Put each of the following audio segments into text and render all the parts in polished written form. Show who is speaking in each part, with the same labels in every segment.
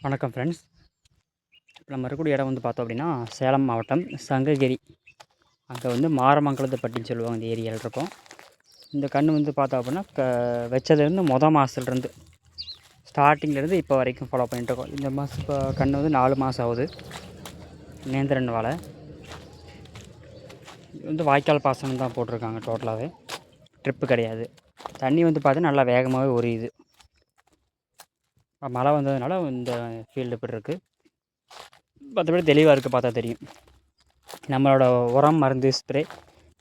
Speaker 1: வணக்கம் ஃப்ரெண்ட்ஸ். இப்போ நம்ம இருக்கக்கூடிய இடம் வந்து பார்த்தோம் அப்படின்னா சேலம் மாவட்டம் சங்ககிரி. அங்கே வந்து மாரமங்கலத்துப்பட்டின்னு சொல்லுவாங்க. இந்த ஏரியாவில் இருக்கோம். இந்த கன்று வந்து பார்த்தோம் அப்படின்னா வச்சதுலேருந்து மாதத்துலேருந்து ஸ்டார்டிங்லேருந்து இப்போ வரைக்கும் ஃபாலோ பண்ணிகிட்ருக்கோம். இந்த மாதம் இப்போ கன்று வந்து 4 மாதம் ஆகுது. நேந்திரன் வாழை இது வந்து வாய்க்கால் பாசனம் தான் போட்டிருக்காங்க. டோட்டலாகவே ட்ரிப்பு கிடையாது. தண்ணி வந்து பார்த்தீங்கன்னா நல்லா வேகமாகவே உரியுது. மழை வந்ததுனால இந்த ஃபீல்டு இப்படி இருக்குது. மற்றபடி தெளிவாக இருக்குது, பார்த்தா தெரியும். நம்மளோட உரம் மருந்து ஸ்ப்ரே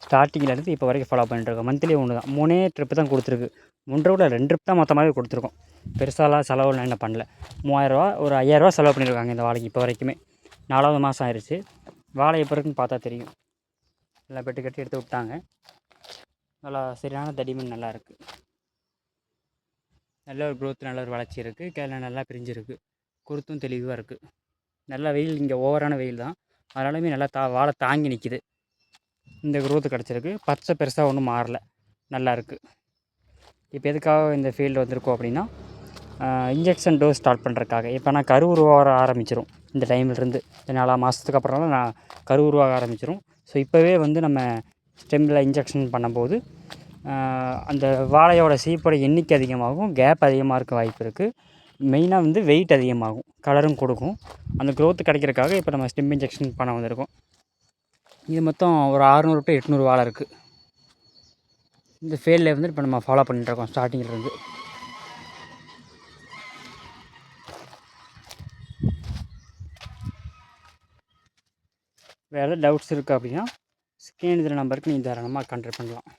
Speaker 1: ஸ்டார்டிங்லேருந்து இப்போ வரைக்கும் ஃபாலோ பண்ணிட்டுருக்கோம். மந்த்லி ஒன்று தான், 3 ட்ரிப்பு தான் கொடுத்துருக்கு. 3 விட 2 ட்ரிப் தான் மொத்தமாகவே கொடுத்துருக்கோம். பெருசாலாம் செலவுலாம் என்ன பண்ணல. 3000 ஒரு 5000 செலவு பண்ணியிருக்காங்க இந்த வாழைக்கு இப்போ வரைக்குமே. 4வது மாதம் ஆயிடுச்சு. வாழை எப்போ இருக்குன்னு பார்த்தா தெரியும். நல்லா பெட்டு கட்டி எடுத்து விட்டாங்க. நல்லா சரியான தடிமன் நல்லா இருக்குது. நல்ல ஒரு க்ரோத், நல்ல ஒரு வளர்ச்சி இருக்குது. கிளை நல்லா பிரிஞ்சிருக்கு. குருத்தும் தெளிவாக இருக்குது. நல்லா வெயில், இங்கே ஓவரான வெயில் தான், அதனாலுமே நல்லா வாழை தாங்கி நிற்கிது. இந்த குரோத்து கிடச்சிருக்கு. பச்சை பெருசாக ஒன்றும் மாறலை, நல்லா இருக்குது. இப்போ எதுக்காக இந்த ஃபீல்டு வந்திருக்கோம் அப்படின்னா, இன்ஜெக்ஷன் டோஸ் ஸ்டார்ட் பண்ணுறதுக்காக. இப்போ நான் கரு உருவாக ஆரம்பிச்சிடும் இந்த டைம்லேருந்து. 4 மாதத்துக்கு அப்புறம் நான் கரு உருவாக ஆரம்பிச்சிடும். ஸோ இப்போவே வந்து நம்ம ஸ்டெம்மில் இன்ஜெக்ஷன் பண்ணும்போது அந்த வாழையோட சீப்போட எண்ணிக்கை அதிகமாகும், கேப் அதிகமாக இருக்க வாய்ப்பு இருக்குது. மெயினாக வந்து வெயிட் அதிகமாகும், கலரும் கொடுக்கும். அந்த க்ரோத்து கிடைக்கிறதுக்காக இப்போ நம்ம ஸ்டெம் இன்ஜெக்ஷன் பண்ண வந்திருக்கோம். இது மொத்தம் ஒரு 600 to 800 வாழை இருக்குது. இந்த ஃபீல்டில் வந்து இப்போ நம்ம ஃபாலோ பண்ணிட்டுருக்கோம் ஸ்டார்டிங்கிலேருந்து. வேறு ஏதாவது டவுட்ஸ் இருக்குது அப்படின்னா ஸ்க்ரீன் நம்பருக்கு நீங்கள் தாராளமாக கான்டாக்ட் பண்ணலாம்.